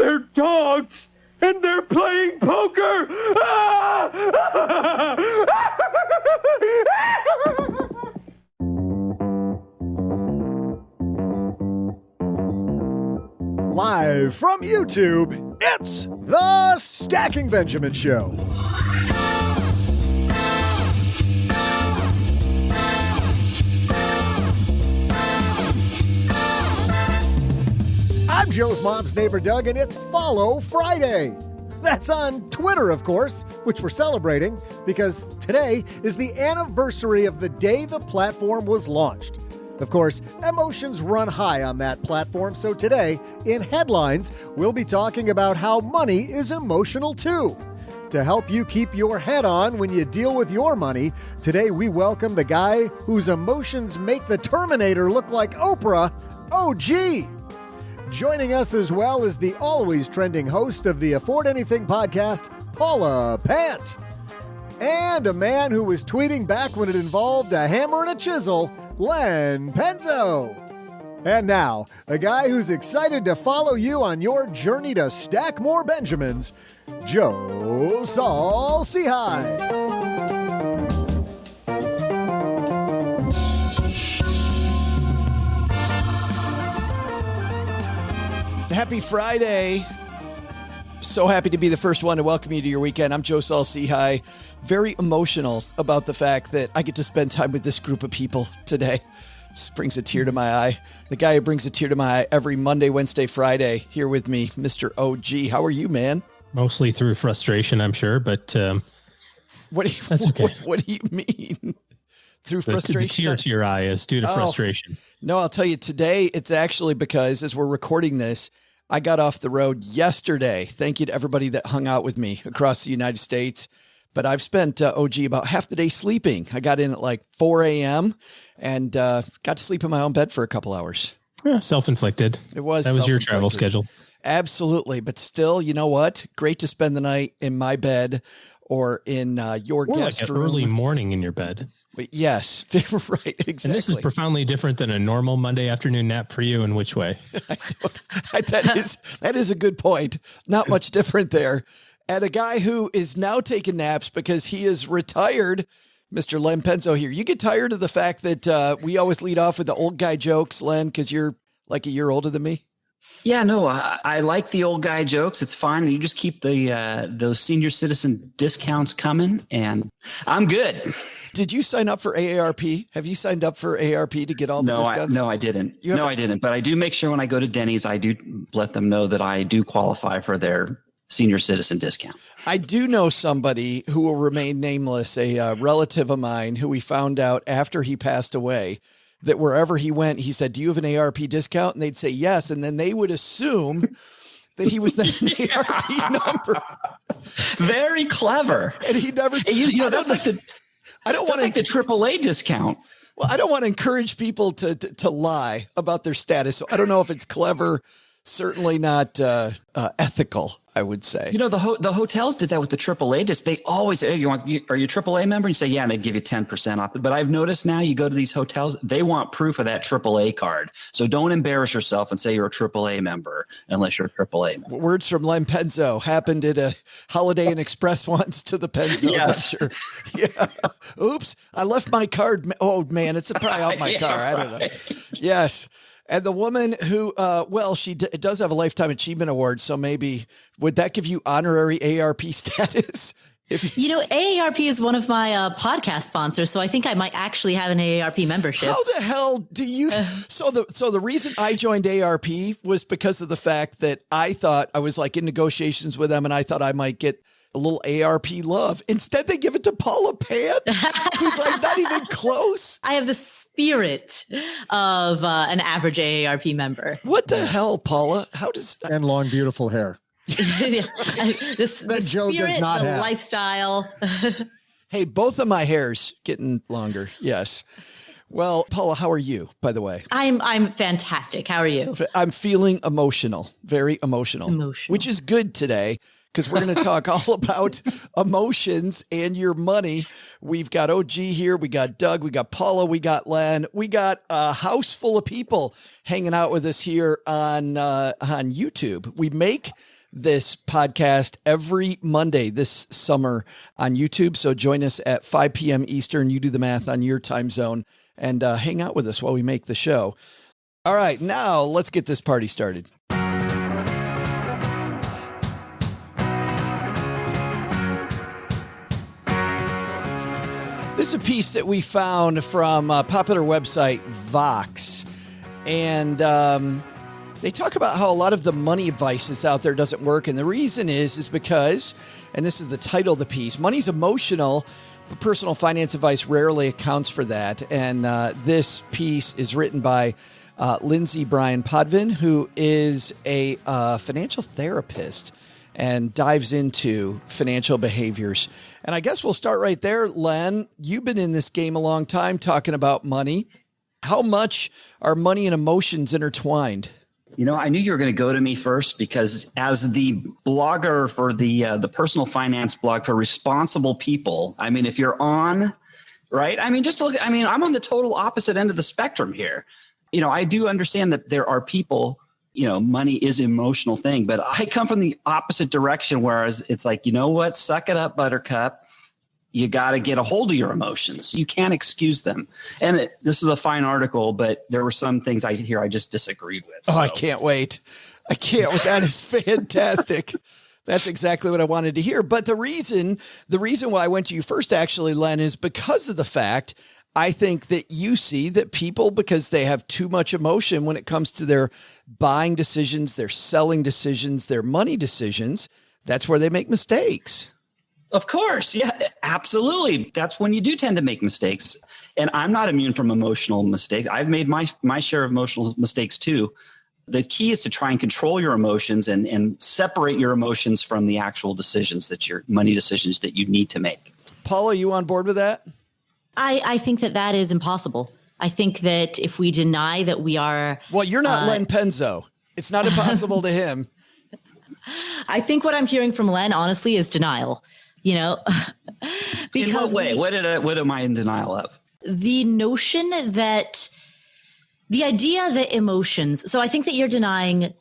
They're dogs, and they're playing poker. Live from YouTube, it's the Stacking Benjamin Show. I'm Joe's mom's neighbor, Doug, and it's Follow Friday. That's on Twitter, of course, which we're celebrating because today is the anniversary of the day the platform was launched. Of course, emotions run high on that platform, so today, in Headlines, we'll be talking about how money is emotional too. To help you keep your head on when you deal with your money, today we welcome the guy whose emotions make the Terminator look like Oprah, OG. Joining us as well is the always trending host of the Afford Anything podcast, Paula Pant. And a man who was tweeting back when it involved a hammer and a chisel, Len Penzo. And now, a guy who's excited to follow you on your journey to stack more Benjamins, Joe Saul Seahigh. Happy Friday. So happy to be the first one to welcome you to your weekend. I'm Joe Saul Seahigh. Very emotional about the fact that I get to spend time with this group of people today. Just brings a tear to my eye. The guy who brings a tear to my eye every Monday, Wednesday, Friday here with me, Mr. OG. How are you, man? Mostly through frustration, I'm sure, but that's okay. What do you mean? Through frustration? The tear to your eye is due to frustration. No, I'll tell you today, it's actually because as we're recording this, I got off the road yesterday. Thank you to everybody that hung out with me across the United States. But I've spent, OG, about half the day sleeping. I got in at like 4 a.m. and got to sleep in my own bed for a couple hours. Yeah, self-inflicted. It was. That was your travel schedule. Absolutely. But still, you know what? Great to spend the night in my bed or in your guest room. Early morning in your bed. But yes, right, exactly. And this is profoundly different than a normal Monday afternoon nap for you. In which way? That is a good point. Not much different there. And a guy who is now taking naps because he is retired, Mr. Len Penzo here. You get tired of the fact that we always lead off with the old guy jokes, Len, because you're like a year older than me? Yeah, no, I like the old guy jokes. It's fine. You just keep those senior citizen discounts coming, and I'm good. Did you sign up for AARP? Have you signed up for AARP to get all the discounts? No, I didn't. I didn't. But I do make sure when I go to Denny's, I do let them know that I do qualify for their senior citizen discount. I do know somebody who will remain nameless, a relative of mine who we found out after he passed away, that wherever he went, he said, "Do you have an AARP discount?" And they'd say yes. And then they would assume that he was the AARP number. Very clever. And he never, that's like the AAA discount. Well, I don't want to encourage people to lie about their status. So I don't know if it's clever. Certainly not ethical, I would say. The hotels did that with the AAA disc. They always say, are you a AAA member? And you say, yeah, and they give you 10% off. But I've noticed now you go to these hotels, they want proof of that AAA card. So don't embarrass yourself and say you're a AAA member unless you're a AAA member. Words from Len Penzo happened at a Holiday Inn Express once to the Penzos, yes. I'm sure. Yeah. Oops, I left my card. Oh, man, it's probably out my car. I don't know. Yes. And the woman who, she does have a Lifetime Achievement Award, so maybe would that give you honorary AARP status? AARP is one of my podcast sponsors, so I think I might actually have an AARP membership. How the hell do you? So the reason I joined AARP was because of the fact that I thought I was like in negotiations with them, and I thought I might get a little AARP love. Instead, they give it to Paula Pant, who's like not even close. I have the spirit of an average AARP member. What the hell, Paula? How does and long, beautiful hair? the Joe spirit, does not the have. lifestyle. Hey, both of my hairs getting longer. Yes. Well, Paula, how are you, by the way? I'm fantastic. How are you? I'm feeling emotional, very emotional, which is good today because we're going to talk all about emotions and your money. We've got OG here. We got Doug. We got Paula. We got Len. We got a house full of people hanging out with us here on YouTube. We make this podcast every Monday this summer on YouTube. So join us at 5 p.m. Eastern. You do the math on your time zone and hang out with us while we make the show. All right, now let's get this party started. This is a piece that we found from a popular website, Vox. And they talk about how a lot of the money advice that's out there doesn't work. And the reason is because, and this is the title of the piece, money's emotional, but personal finance advice rarely accounts for that. And this piece is written by Lindsay Bryan Podvin, who is a financial therapist and dives into financial behaviors. And I guess we'll start right there. Len, you've been in this game a long time talking about money. How much are money and emotions intertwined? You know, I knew you were going to go to me first because as the blogger for the personal finance blog for responsible people, I mean, if you're on, right? I mean, just look, I mean, I'm on the total opposite end of the spectrum here. You know, I do understand that there are people, you know, money is an emotional thing, but I come from the opposite direction, whereas it's like, you know what, suck it up, buttercup. You got to get a hold of your emotions. You can't excuse them. And this is a fine article, but there were some things I just disagreed with. Oh, so. I can't wait. I can't wait. That is fantastic. That's exactly what I wanted to hear. But the reason why I went to you first, actually, Len, is because of the fact I think that you see that people, because they have too much emotion when it comes to their buying decisions, their selling decisions, their money decisions, that's where they make mistakes. Of course. Yeah, absolutely. That's when you do tend to make mistakes. And I'm not immune from emotional mistakes. I've made my share of emotional mistakes too. The key is to try and control your emotions and separate your emotions from the actual decisions your money decisions that you need to make. Paula, are you on board with that? I think that is impossible. I think that if we deny that we are... Well, you're not Len Penzo. It's not impossible to him. I think what I'm hearing from Len, honestly, is denial. You know, because in what way? What am I in denial of? The notion that the idea that emotions. So I think that you're denying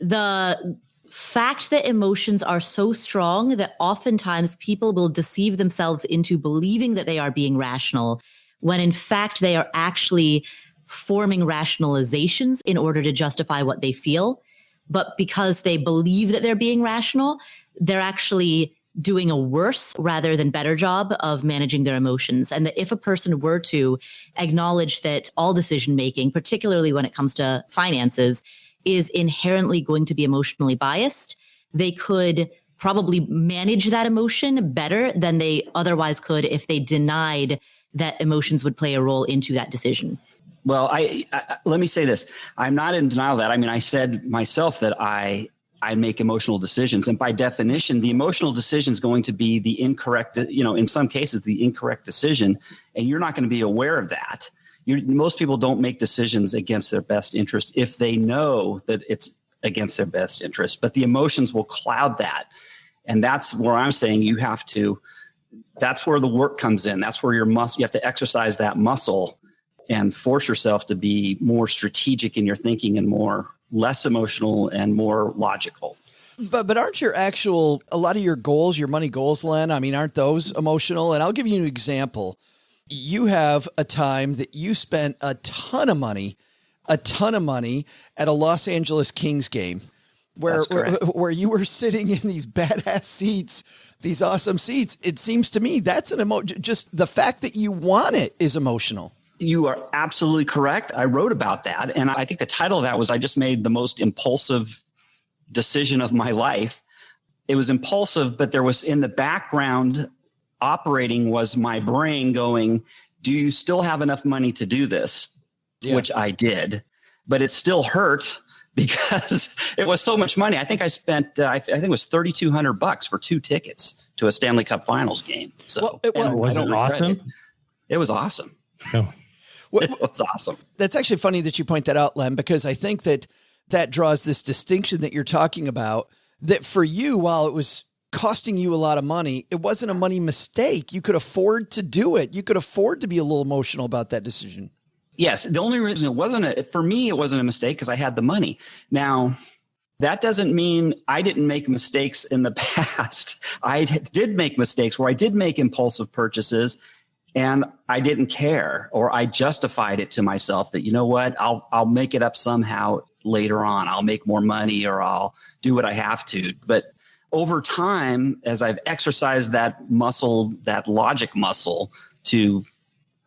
the fact that emotions are so strong that oftentimes people will deceive themselves into believing that they are being rational when in fact they are actually forming rationalizations in order to justify what they feel. But because they believe that they're being rational, they're actually doing a worse rather than better job of managing their emotions. And that if a person were to acknowledge that all decision making, particularly when it comes to finances, is inherently going to be emotionally biased, they could probably manage that emotion better than they otherwise could if they denied that emotions would play a role into that decision. Well, I let me say this. I'm not in denial of that. I mean, I said myself that I make emotional decisions. And by definition, the emotional decision is going to be the incorrect, you know, in some cases, the incorrect decision. And you're not going to be aware of that. Most people don't make decisions against their best interest if they know that it's against their best interest. But the emotions will cloud that. And that's where I'm saying that's where the work comes in. That's where you have to exercise that muscle and force yourself to be more strategic in your thinking and less emotional and more logical. But aren't a lot of your goals, your money goals, Len, I mean, aren't those emotional? And I'll give you an example. You have a time that you spent a ton of money at a Los Angeles Kings game where you were sitting in these badass seats, these awesome seats. It seems to me that's just the fact that you want it is emotional. You are absolutely correct. I wrote about that. And I think the title of that was I just made the most impulsive decision of my life. It was impulsive, but there was in the background operating was my brain going, do you still have enough money to do this? Yeah. Which I did, but it still hurt because it was so much money. I think I spent, I think it was $3,200 for 2 tickets to a Stanley Cup Finals game. So was it awesome? It was awesome. Oh. It was awesome. That's actually funny that you point that out, Len, because I think that draws this distinction that you're talking about, that for you, while it was costing you a lot of money, it wasn't a money mistake. You could afford to do it. You could afford to be a little emotional about that decision. Yes. The only reason for me, it wasn't a mistake because I had the money. Now, that doesn't mean I didn't make mistakes in the past. I did make mistakes where I did make impulsive purchases and I didn't care, or I justified it to myself that, you know what, I'll make it up somehow later on. I'll make more money or I'll do what I have to. But over time, as I've exercised that muscle, that logic muscle to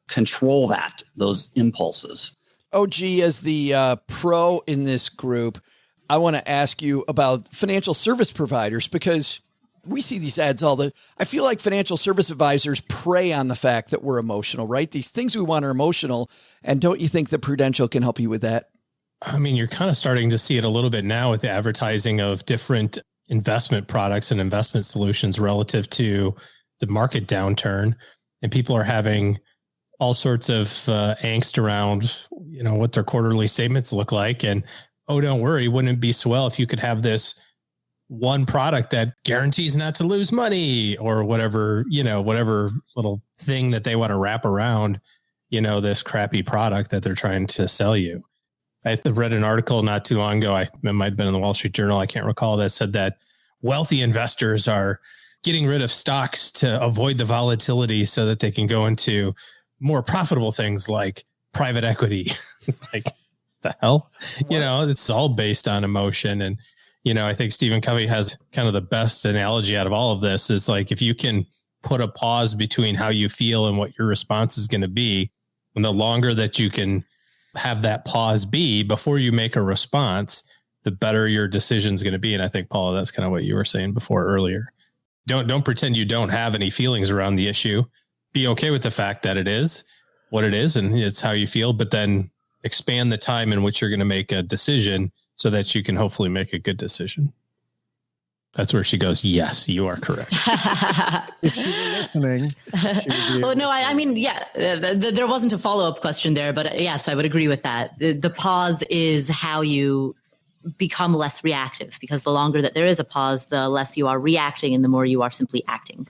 control those impulses. OG, as the pro in this group, I want to ask you about financial service providers, because we see these ads I feel like financial service advisors prey on the fact that we're emotional, right? These things we want are emotional. And don't you think that Prudential can help you with that? I mean, you're kind of starting to see it a little bit now with the advertising of different investment products and investment solutions relative to the market downturn. And people are having all sorts of angst around, what their quarterly statements look like. And, oh, don't worry, wouldn't it be swell if you could have this one product that guarantees not to lose money, or whatever little thing that they want to wrap around, this crappy product that they're trying to sell you. I read an article not too long ago, it might have been in the Wall Street Journal, I can't recall, that said that wealthy investors are getting rid of stocks to avoid the volatility so that they can go into more profitable things like private equity. It's like, the hell? It's all based on emotion. And, I think Stephen Covey has kind of the best analogy out of all of this, is like, if you can put a pause between how you feel and what your response is going to be, and the longer that you can have that pause be before you make a response, the better your decision is going to be. And I think, Paula, that's kind of what you were saying before earlier. Don't pretend you don't have any feelings around the issue. Be okay with the fact that it is what it is and it's how you feel, but then expand the time in which you're going to make a decision so that you can hopefully make a good decision. That's where she goes, yes, you are correct. If she were listening, she would be. Well, no, I mean, yeah, there wasn't a follow-up question there, but yes, I would agree with that. The pause is how you become less reactive, because the longer that there is a pause, the less you are reacting and the more you are simply acting.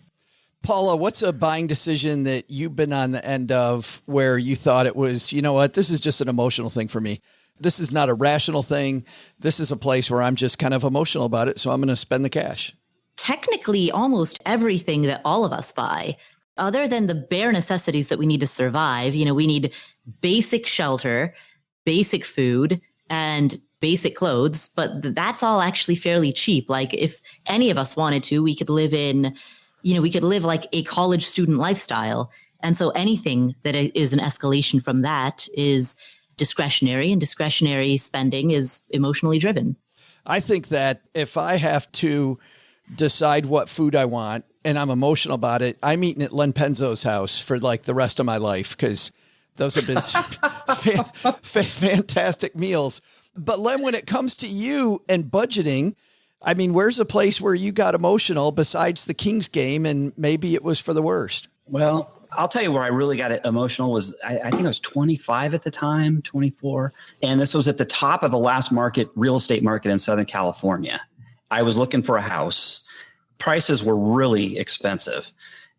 Paula, what's a buying decision that you've been on the end of where you thought it was, you know what, this is just an emotional thing for me. This is not a rational thing. This is a place where I'm just kind of emotional about it, so I'm going to spend the cash. Technically, almost everything that all of us buy, other than the bare necessities that we need to survive, we need basic shelter, basic food, and basic clothes, but that's all actually fairly cheap. Like, if any of us wanted to, we could live like a college student lifestyle. And so anything that is an escalation from that is discretionary, and discretionary spending is emotionally driven. I think that if I have to decide what food I want and I'm emotional about it, I'm eating at Len Penzo's house for like the rest of my life, because those have been fantastic meals. But Len, when it comes to you and budgeting, I mean, where's a place where you got emotional besides the Kings game, and maybe it was for the worst? Well, I'll tell you where I really got emotional was, I think I was 25 at the time, 24. And this was at the top of the last real estate market in Southern California. I was looking for a house. Prices were really expensive.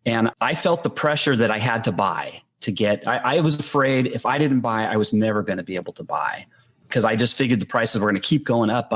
And I felt the pressure that I had to buy to get. I was afraid if I didn't buy, I was never going to be able to buy, because I just figured the prices were going to keep going up.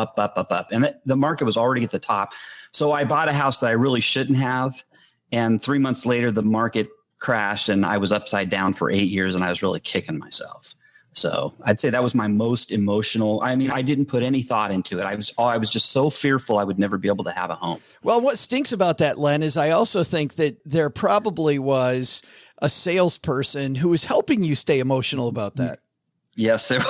And the market was already at the top. So I bought a house that I really shouldn't have. And 3 months later, the market crashed and I was upside down for 8 years, and I was really kicking myself. So I'd say that was my most emotional. I mean, I didn't put any thought into it. I was just so fearful I would never be able to have a home. Well, what stinks about that, Len, is I also think that there probably was a salesperson who was helping you stay emotional about that. Yes, there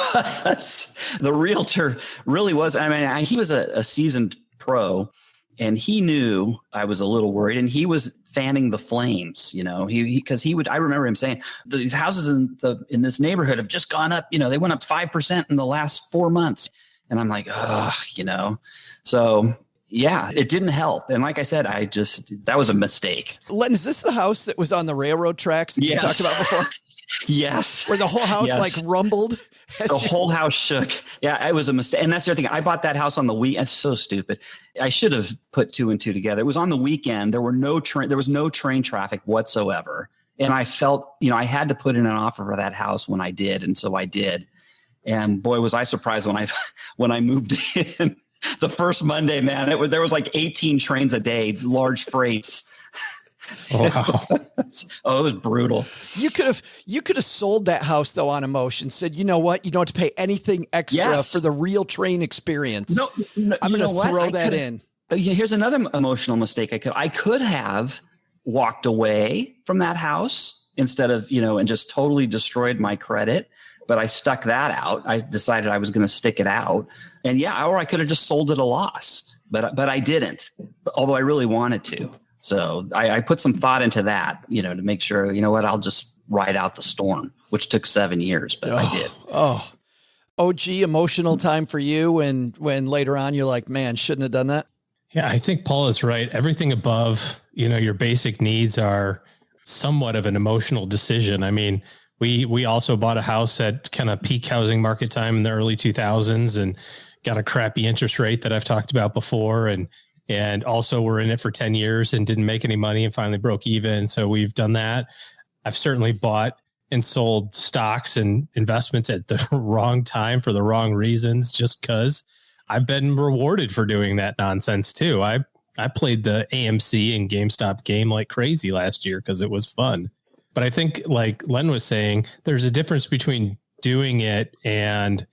was. The realtor really was. I mean, he was a seasoned pro, and he knew I was a little worried, and he was fanning the flames, because he would, I remember him saying, these houses in this neighborhood have just gone up, they went up 5% in the last 4 months. And I'm like, so yeah, it didn't help. And like I said, that was a mistake. Len, is this the house that was on the railroad tracks that you talked about before? Yes. Where the whole house like rumbled. The whole house shook. Yeah, it was a mistake. And that's the other thing. I bought that house on the weekend. It's so stupid. I should have put 2 and 2 together. It was on the weekend. There was no train traffic whatsoever. And I felt, I had to put in an offer for that house when I did. And so I did. And boy, was I surprised when I moved in the first Monday, man. There was like 18 trains a day, large freights. Wow. Oh, it was brutal. You could have sold that house though on emotion. Said, you know what? You don't have to pay anything extra for the real train experience. No, I'm going to throw that in. Here's another emotional mistake. I could have walked away from that house instead of, and just totally destroyed my credit. But I stuck that out. I decided I was going to stick it out. And or I could have just sold it a loss, but I didn't, although I really wanted to. So I put some thought into that, to make sure, I'll just ride out the storm, which took 7 years, but I did. Oh, OG emotional time for you. When later on you're like, man, shouldn't have done that. Yeah, I think Paul is right. Everything above, your basic needs are somewhat of an emotional decision. I mean, we also bought a house at kind of peak housing market time in the early 2000s and got a crappy interest rate that I've talked about before. And also we're in it for 10 years and didn't make any money and finally broke even. So we've done that. I've certainly bought and sold stocks and investments at the wrong time for the wrong reasons, just because I've been rewarded for doing that nonsense too. I played the AMC and GameStop game like crazy last year because it was fun. But I think, like Len was saying, there's a difference between doing it and,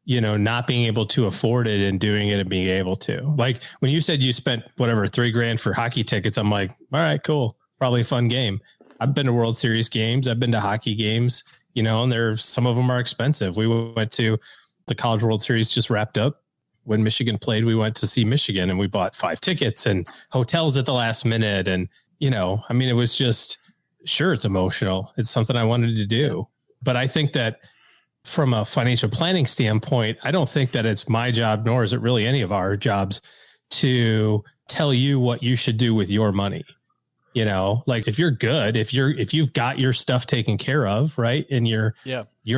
not being able to afford it and doing it and being able to. Like when you said you spent whatever $3,000 for hockey tickets, I'm like, all right, cool. Probably a fun game. I've been to World Series games. I've been to hockey games, and some of them are expensive. We went to the College World Series just wrapped up. When Michigan played, we went to see Michigan and we bought 5 tickets and hotels at the last minute. And, it was just, sure, it's emotional. It's something I wanted to do. But I think that from a financial planning standpoint, I don't think that it's my job, nor is it really any of our jobs, to tell you what you should do with your money. Like if you're good, if you've got your stuff taken care of, right, and you're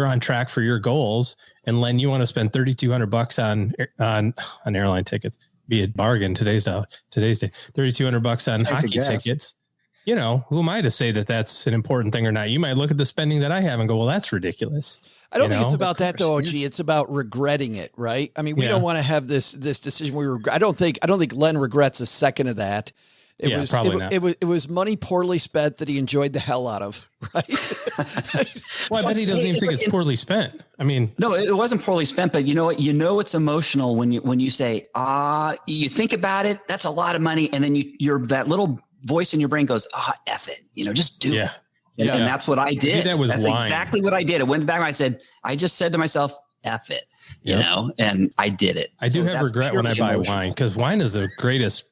on track for your goals, and Len, you want to spend $3,200 on airline tickets, be a bargain today's day, $3,200 on hockey tickets. Who am I to say that that's an important thing or not? You might look at the spending that I have and go, well, that's ridiculous. I don't think it's about that though, OG. It's about regretting it, right? I mean, we don't want to have this decision. I don't think Len regrets a second of that. It was money poorly spent that he enjoyed the hell out of, right? Well, I bet he doesn't even think it's poorly spent. I mean, no, it wasn't poorly spent, but you know what? It's emotional when you say, you think about it, that's a lot of money. And then you're that little voice in your brain goes, F it, just do it. And that's what I did. That's wine. Exactly what I did. I went back and I just said to myself, F it, and I did it. I do have regret when I buy wine, because wine is the greatest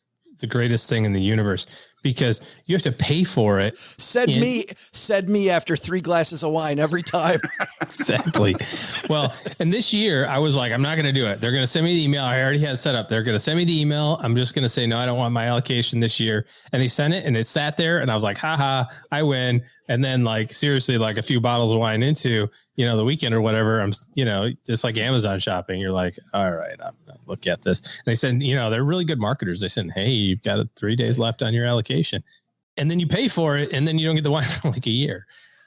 thing in the universe, because you have to pay for it. Said me after 3 glasses of wine every time. Exactly. Well, and this year I was like, I'm not going to do it. They're going to send me the email. I already had it set up. They're going to send me the email. I'm just going to say, no, I don't want my allocation this year. And they sent it and it sat there and I was like, haha, I win. And then seriously, a few bottles of wine into, the weekend or whatever, I'm, it's like Amazon shopping. You're like, all right, I'm going to look at this. And they said, they're really good marketers. They said, hey, you've got 3 days left on your allocation. And then you pay for it and then you don't get the wine for a year.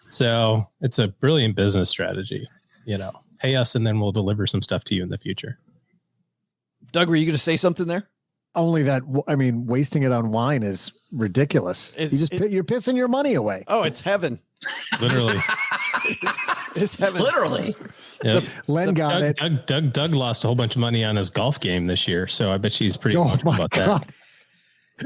So it's a brilliant business strategy, pay us and then we'll deliver some stuff to you in the future. Doug, were you going to say something there? Only that, wasting it on wine is ridiculous. You're pissing your money away. Oh, it's heaven. Literally. it's heaven. Literally. Yep. Len got it. Doug lost a whole bunch of money on his golf game this year. So I bet she's pretty emotional about that.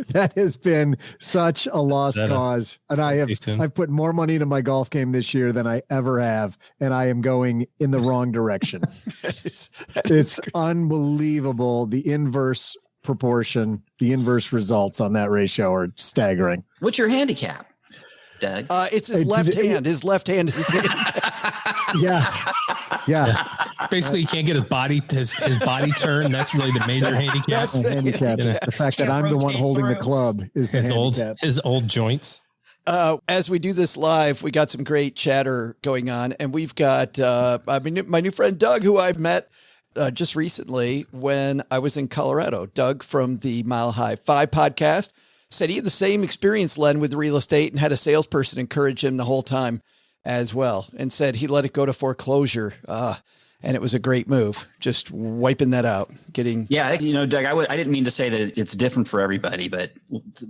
That has been such a lost cause. And I've put more money into my golf game this year than I ever have. And I am going in the wrong direction. It's unbelievable. The inverse proportion, the inverse results on that ratio are staggering. What's your handicap, Doug? It's his left hand. His left hand is Yeah. Basically, he can't get his body turn. That's really the major handicap. That's the handicap. The fact that I'm the one holding the club is the handicap. His old joints. As we do this live, we got some great chatter going on, and we've got my new friend Doug, who I've met just recently when I was in Colorado. Doug from the Mile High 5 podcast said he had the same experience, Len, with real estate, and had a salesperson encourage him the whole time as well, and said he let it go to foreclosure. And it was a great move, just wiping that out, getting. Yeah, Doug, I didn't mean to say that it's different for everybody, but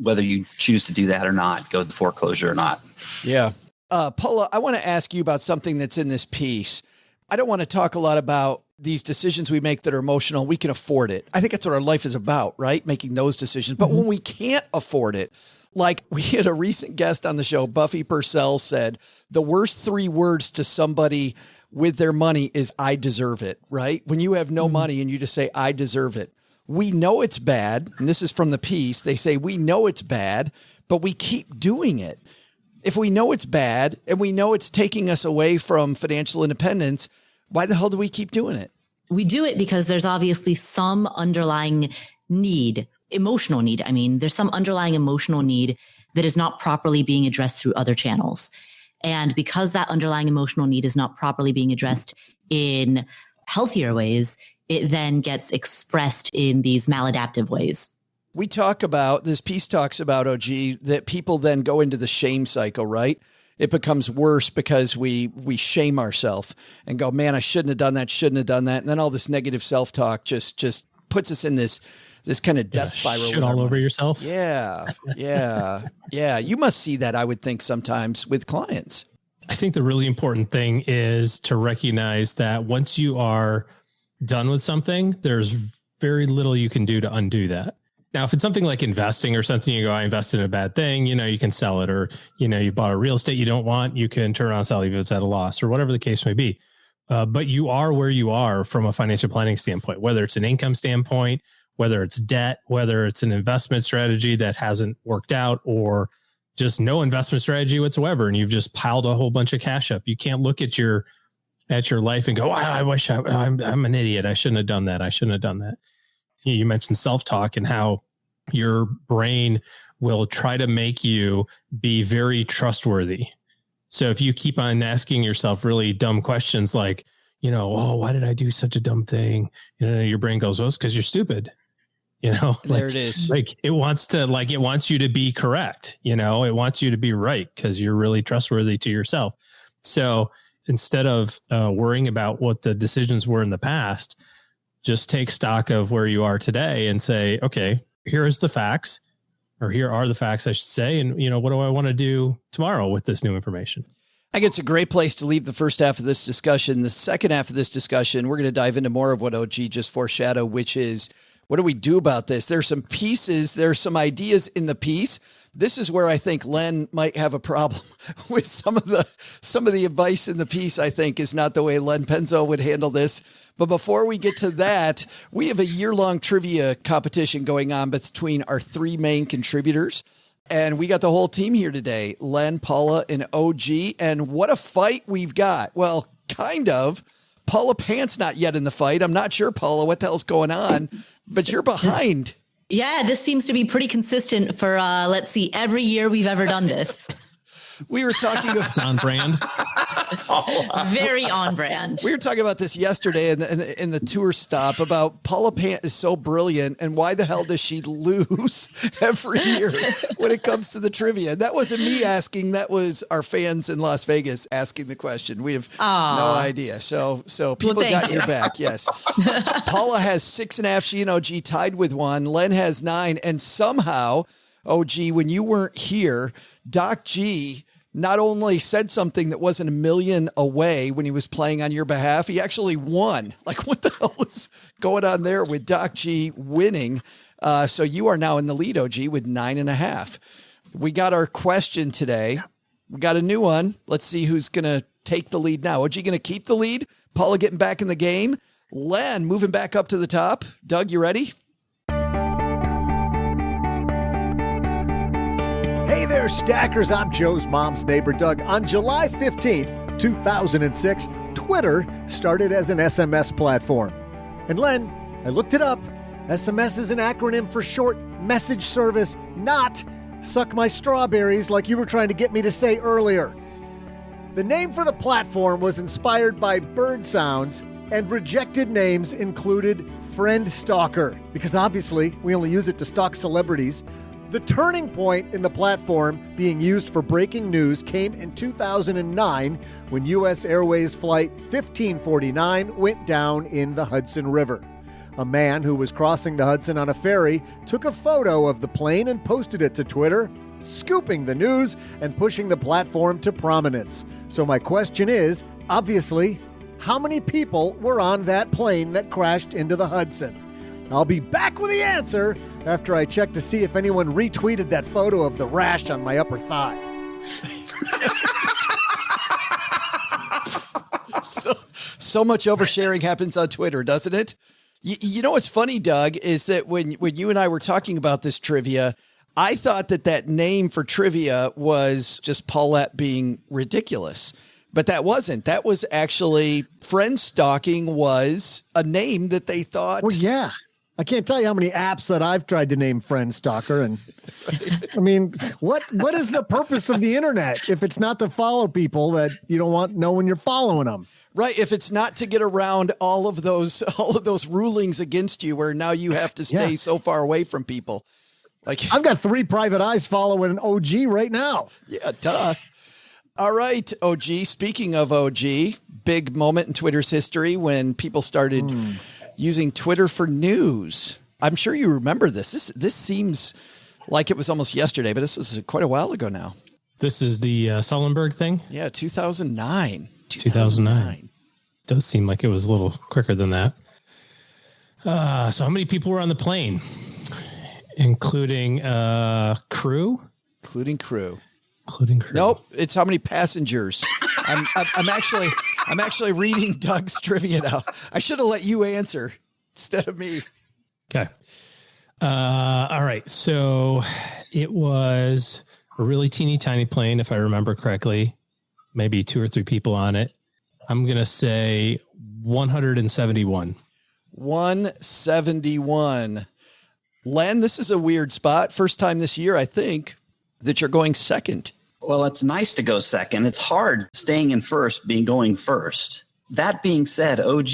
whether you choose to do that or not, go to the foreclosure or not. Yeah. Paula, I want to ask you about something that's in this piece. I don't want to talk a lot about these decisions we make that are emotional. We can afford it. I think that's what our life is about, right? Making those decisions. But when we can't afford it, like we had a recent guest on the show, Buffy Purcell, said the worst 3 words to somebody with their money is I deserve it, right? When you have no money and you just say, I deserve it. We know it's bad. And this is from the piece. They say, we know it's bad, but we keep doing it. If we know it's bad and we know it's taking us away from financial independence, why the hell do we keep doing it? We do it because there's obviously some underlying need, emotional need. I mean, there's some underlying emotional need that is not properly being addressed through other channels. And because that underlying emotional need is not properly being addressed in healthier ways, it then gets expressed in these maladaptive ways. We talk about, this piece talks about, OG, that people then go into the shame cycle, right? It becomes worse because we shame ourselves and go, man, I shouldn't have done that. And then all this negative self-talk just puts us in this kind of death spiral. Shit all over yourself. Yeah. You must see that, I would think, sometimes with clients. I think the really important thing is to recognize that once you are done with something, there's very little you can do to undo that. Now, if it's something like investing or something, you go, I invested in a bad thing, you can sell it, or, you bought a real estate you don't want, you can turn around and sell it if it's at a loss, or whatever the case may be. But you are where you are from a financial planning standpoint, whether it's an income standpoint, whether it's debt, whether it's an investment strategy that hasn't worked out, or just no investment strategy whatsoever, and you've just piled a whole bunch of cash up. You can't look at your life and go, I wish I'm an idiot. I shouldn't have done that. You mentioned self-talk and how your brain will try to make you be very trustworthy. So if you keep on asking yourself really dumb questions like, why did I do such a dumb thing? Your brain goes, it's because you're stupid. There it is. It wants you to be correct. It wants you to be right because you're really trustworthy to yourself. So instead of worrying about what the decisions were in the past, just take stock of where you are today and say, okay, here are the facts, I should say. And, what do I want to do tomorrow with this new information? I think it's a great place to leave the first half of this discussion. The second half of this discussion, we're going to dive into more of what OG just foreshadowed, which is, what do we do about this? There's some pieces, there's some ideas in the piece. This is where I think Len might have a problem with some of the advice in the piece. I think is not the way Len Penzo would handle this. But before we get to that, we have a year-long trivia competition going on between our 3 main contributors. And we got the whole team here today, Len, Paula, and OG. And what a fight we've got. Well, kind of. Paula Pant's not yet in the fight. I'm not sure, Paula, what the hell's going on, but you're behind. Yeah, this seems to be pretty consistent for, every year we've ever done this. We were talking about it's on brand. Very on brand. We were talking about this yesterday in the tour stop about Paula Pant is so brilliant, and why the hell does she lose every year when it comes to the trivia? That wasn't me asking. That was our fans in Las Vegas asking the question. We have no idea. So people got your back. Yes. Paula has 6.5. She and OG tied with 1. Len has 9. And somehow, OG, when you weren't here, Doc G not only said something that wasn't a million away when he was playing on your behalf, he actually won. Like, what the hell was going on there with Doc G winning? So you are now in the lead, OG, with 9.5. We got our question today. We got a new one. Let's see who's going to take the lead now. OG going to keep the lead? Paula getting back in the game? Len moving back up to the top? Doug, you ready? Hey there, Stackers. I'm Joe's mom's neighbor, Doug. On July 15th, 2006, Twitter started as an SMS platform. And Len, I looked it up. SMS is an acronym for short message service, not suck my strawberries like you were trying to get me to say earlier. The name for the platform was inspired by bird sounds, and rejected names included Friend Stalker, because obviously we only use it to stalk celebrities. The turning point in the platform being used for breaking news came in 2009 when U.S. Airways Flight 1549 went down in the Hudson River. A man who was crossing the Hudson on a ferry took a photo of the plane and posted it to Twitter, scooping the news and pushing the platform to prominence. So my question is, obviously, how many people were on that plane that crashed into the Hudson? I'll be back with the answer after I check to see if anyone retweeted that photo of the rash on my upper thigh. So much oversharing happens on Twitter, doesn't it? You know what's funny, Doug, is that when you and I were talking about this trivia, I thought that name for trivia was just Paulette being ridiculous. But that wasn't. That was actually friend stalking was a name that they thought. Well, yeah. I can't tell you how many apps that I've tried to name Friend Stalker. And I mean, what is the purpose of the internet if it's not to follow people that you don't know when you're following them? Right. If it's not to get around all of those rulings against you where now you have to stay so far away from people. Like I've got 3 private eyes following an OG right now. Yeah, duh. All right, OG. Speaking of OG, big moment in Twitter's history when people started using Twitter for news. I'm sure you remember this. This seems like it was almost yesterday, but this was quite a while ago now. This is the Sullenberg thing? Yeah, 2009. 2009. Does seem like it was a little quicker than that. So how many people were on the plane? Including crew? Including crew. Nope, it's how many passengers. I'm actually reading Doug's trivia now. I should have let you answer instead of me. Okay. All right. So it was a really teeny tiny plane, if I remember correctly. Maybe 2 or 3 people on it. I'm going to say 171. 171. Len, this is a weird spot. First time this year, I think, that you're going second. Well, it's nice to go second. It's hard staying in first, going first. That being said, OG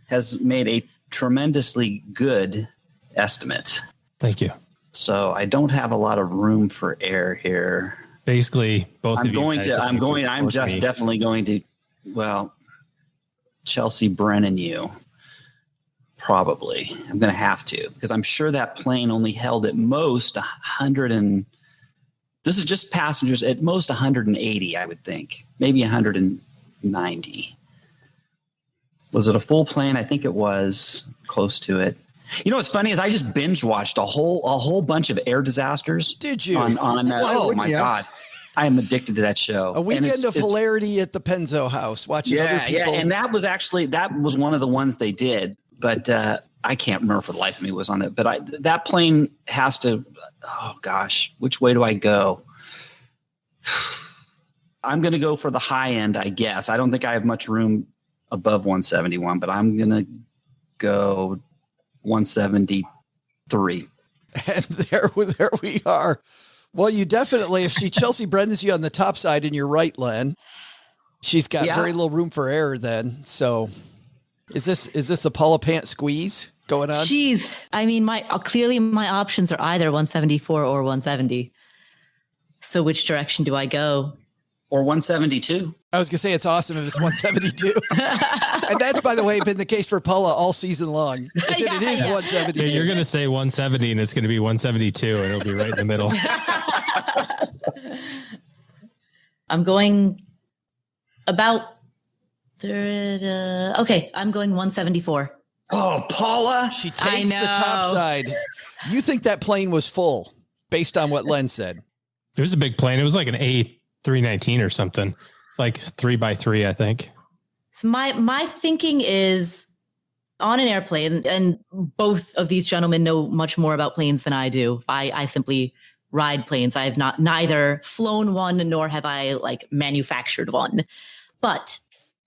has made a tremendously good estimate. Thank you. So I don't have a lot of room for error here. Basically, both of you. I'm just definitely going to, Chelsea Brennan you. Probably. I'm going to have to, because I'm sure that plane only held at most 100 and this is just passengers, at most 180, I would think. Maybe 190. Was it a full plane? I think it was close to it. You know what's funny is I just binge watched a whole bunch of air disasters. Did you? Oh my God. I am addicted to that show. A weekend of hilarity at the Penzo house, watching other people. Yeah, and that was one of the ones they did. But I can't remember for the life of me what was on it. But that plane has to, oh gosh, which way do I go? I'm going to go for the high end, I guess. I don't think I have much room above 171, but I'm going to go 173. And there we are. Well, you definitely, if Chelsea Brendan's you on the top side and you're right, Len, she's got very little room for error then. So is this a Paula Pant squeeze going on? Jeez. I mean, clearly my options are either 174 or 170. So which direction do I go? Or 172. I was going to say it's awesome if it's 172. And that's, by the way, been the case for Paula all season long. It is 172. Yeah, you're going to say 170 and it's going to be 172 and it'll be right in the middle. I'm going about third. Okay, I'm going 174. Oh, Paula. She takes the top side. You think that plane was full based on what Len said. It was a big plane. It was like an A319 or something. It's like 3x3, I think. So my thinking is on an airplane, and both of these gentlemen know much more about planes than I do. I simply ride planes. I have neither flown one nor have I manufactured one. But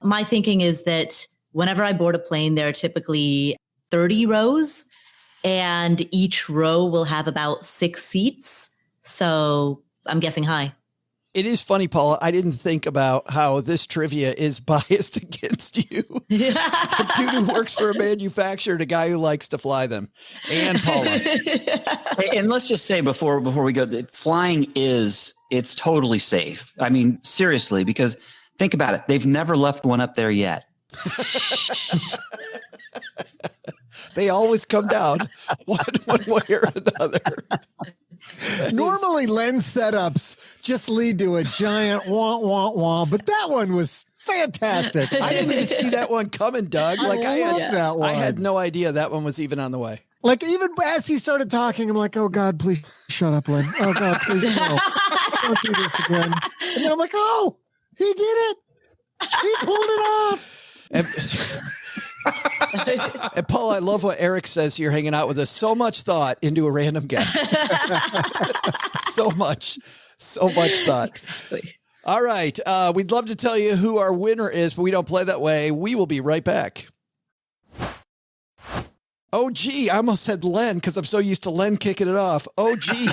my thinking is that whenever I board a plane, there are typically 30 rows, and each row will have about 6 seats. So I'm guessing high. It is funny, Paula. I didn't think about how this trivia is biased against you. A dude who works for a manufacturer, a guy who likes to fly them, and Paula. And let's just say before we go, that flying it's totally safe. I mean, seriously, because think about it. They've never left one up there yet. They always come down one way or another. Normally, Len's setups just lead to a giant wah, wah, wah, but that one was fantastic. I didn't even see that one coming, Doug. I love that one. I had no idea that one was even on the way. Like, even as he started talking, I'm like, oh, God, please shut up, Len. Oh, God, please no. Don't do this again. And then I'm like, oh, he did it. He pulled it off. And Paul, I love what Eric says here, hanging out with us. So much thought into a random guess. so much thought. Exactly. All right. We'd love to tell you who our winner is, but we don't play that way. We will be right back. Oh, gee, I almost said Len because I'm so used to Len kicking it off. Oh, gee,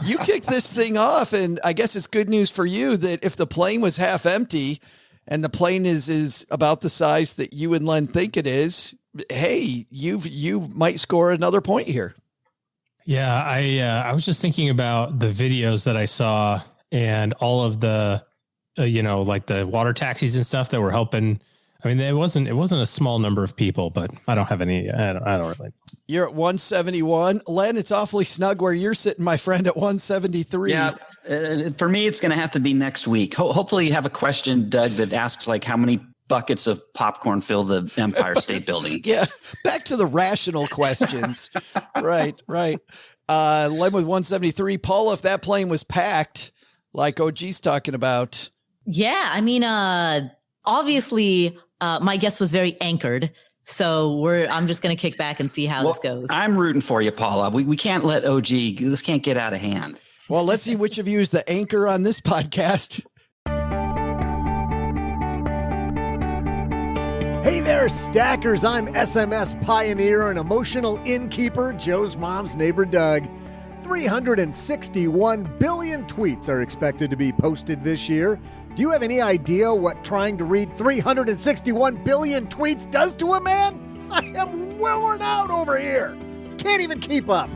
you kicked this thing off, and I guess it's good news for you that if the plane was half empty and the plane is about the size that you and Len think it is, hey, you might score another point here. Yeah, I was just thinking about the videos that I saw and all of the, like the water taxis and stuff that were helping. I mean, it wasn't a small number of people, but I don't have any. I don't really. You're at 171, Len. It's awfully snug where you're sitting, my friend, at 173. Yeah. For me, it's going to have to be next week. Hopefully you have a question, Doug, that asks like how many buckets of popcorn fill the Empire State Building. Yeah. Back to the rational questions. Right. Len with 173. Paula, if that plane was packed, like OG's talking about. Yeah. I mean, obviously, my guess was very anchored. So I'm just going to kick back and see how this goes. I'm rooting for you, Paula. We can't let this can't get out of hand. Well, let's see which of you is the anchor on this podcast. Hey there, stackers. I'm SMS pioneer and emotional innkeeper, Joe's mom's neighbor, Doug. 361 billion tweets are expected to be posted this year. Do you have any idea what trying to read 361 billion tweets does to a man? I am worn out over here. Can't even keep up.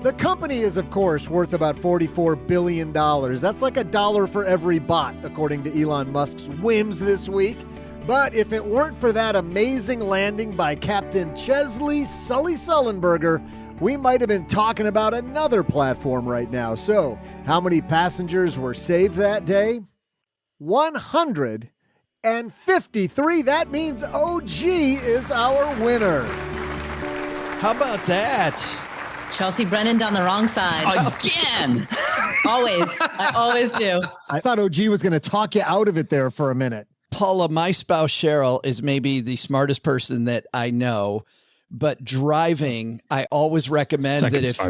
The company is, of course, worth about $44 billion. That's like $1 for every bot, according to Elon Musk's whims this week. But if it weren't for that amazing landing by Captain Chesley Sully Sullenberger, we might have been talking about another platform right now. So, how many passengers were saved that day? 153. That means OG is our winner. How about that? Chelsea Brennan down the wrong side. Again. Always. I always do. I thought OG was going to talk you out of it there for a minute. Paula, my spouse Cheryl is maybe the smartest person that I know, but driving, I always recommend that if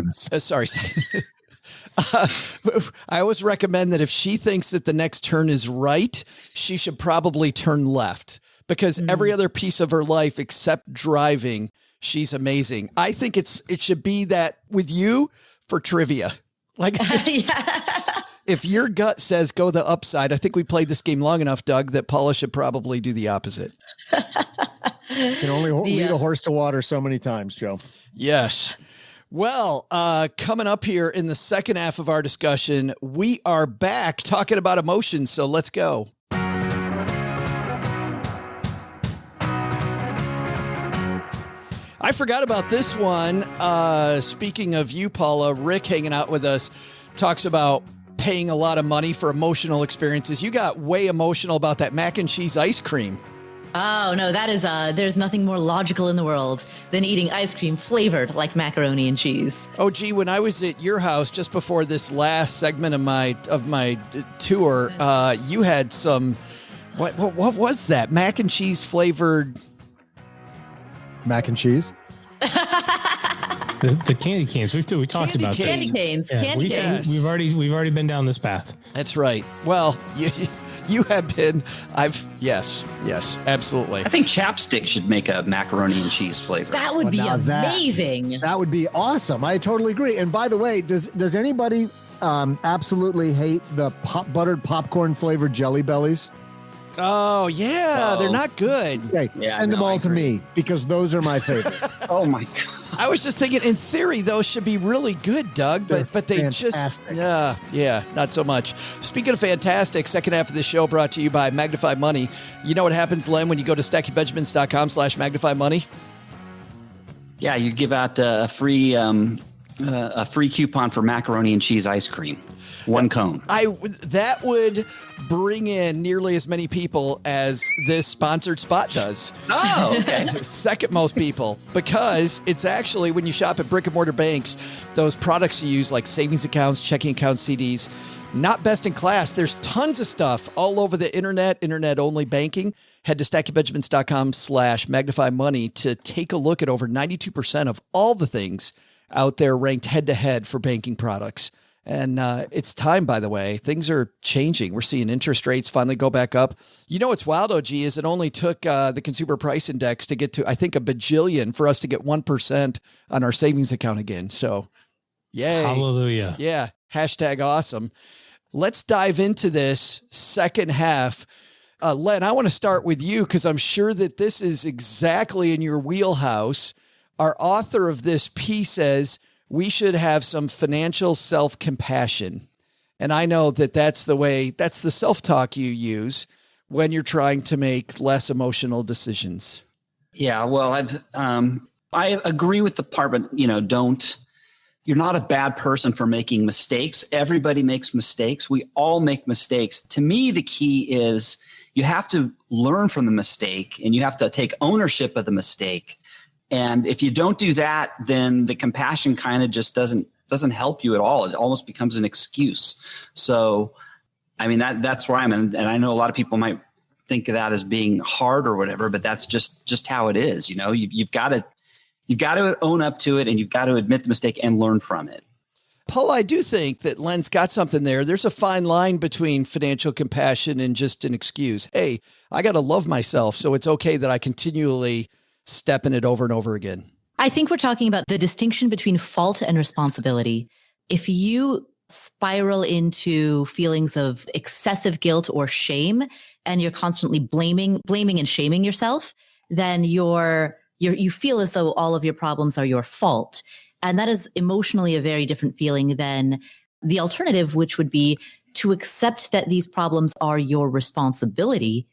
I always recommend that if she thinks that the next turn is right, she should probably turn left, because every other piece of her life except driving, she's amazing. I think it should be that with you for trivia. Like, if your gut says go the upside, I think we played this game long enough, Doug, that Paula should probably do the opposite. You can only lead a horse to water so many times, Joe. Yes. Well, coming up here in the second half of our discussion, we are back talking about emotions. So let's go. I forgot about this one. Speaking of you, Paula, Rick hanging out with us talks about paying a lot of money for emotional experiences. You got way emotional about that mac and cheese ice cream. Oh, no, that is, there's nothing more logical in the world than eating ice cream flavored like macaroni and cheese. Oh, gee, when I was at your house just before this last segment of my tour, you had some, what was that? Mac and cheese flavored. Mac and cheese? The candy canes. We talked about candy this. canes. Yeah, Candy canes. We've already been down this path. That's right. Well, You have been. Yes, absolutely. I think Chapstick should make a macaroni and cheese flavor. That would be amazing. That would be awesome. I totally agree. And by the way, does anybody absolutely hate the buttered popcorn flavored Jelly Bellies? Oh, yeah. They're not good. Okay, send them all to me because those are my favorite. Oh, my God. I was just thinking, in theory, those should be really good, Doug, but they fantastic. just, not so much. Speaking of fantastic, second half of the show brought to you by Magnify Money. You know what happens, Len, when you go to stackingbenjamins.com/Magnify Money? Yeah, you give out a free coupon for macaroni and cheese ice cream. One cone. That would bring in nearly as many people as this sponsored spot does. Oh, okay. Second most people, because it's actually, when you shop at brick and mortar banks, those products you use like savings accounts, checking accounts, CDs, not best in class. There's tons of stuff all over the internet only banking. Head to stackingbenjamins.com/magnify money to take a look at over 92% of all the things out there ranked head to head for banking products. And it's time, by the way. Things are changing. We're seeing interest rates finally go back up. You know what's wild, OG, is it only took the Consumer Price Index to get to, I think, a bajillion for us to get 1% on our savings account again. So, yay. Hallelujah. Yeah. Hashtag awesome. Let's dive into this second half. Len, I want to start with you because I'm sure that this is exactly in your wheelhouse. Our author of this piece says, we should have some financial self-compassion. And I know that that's the self-talk you use when you're trying to make less emotional decisions. Yeah, well, I agree with the part, but you're not a bad person for making mistakes. Everybody makes mistakes. We all make mistakes. To me, the key is you have to learn from the mistake and you have to take ownership of the mistake. And if you don't do that, then the compassion kind of just doesn't help you at all. It almost becomes an excuse. So, I mean, that's where I'm in. And I know a lot of people might think of that as being hard or whatever, but that's just how it is. You've got to own up to it and you've got to admit the mistake and learn from it. Paul, I do think that Len's got something there. There's a fine line between financial compassion and just an excuse. Hey, I got to love myself. So it's okay that I continually step in it over and over again. I think we're talking about the distinction between fault and responsibility. If you spiral into feelings of excessive guilt or shame, and you're constantly blaming and shaming yourself, then you feel as though all of your problems are your fault. And that is emotionally a very different feeling than the alternative, which would be to accept that these problems are your responsibility,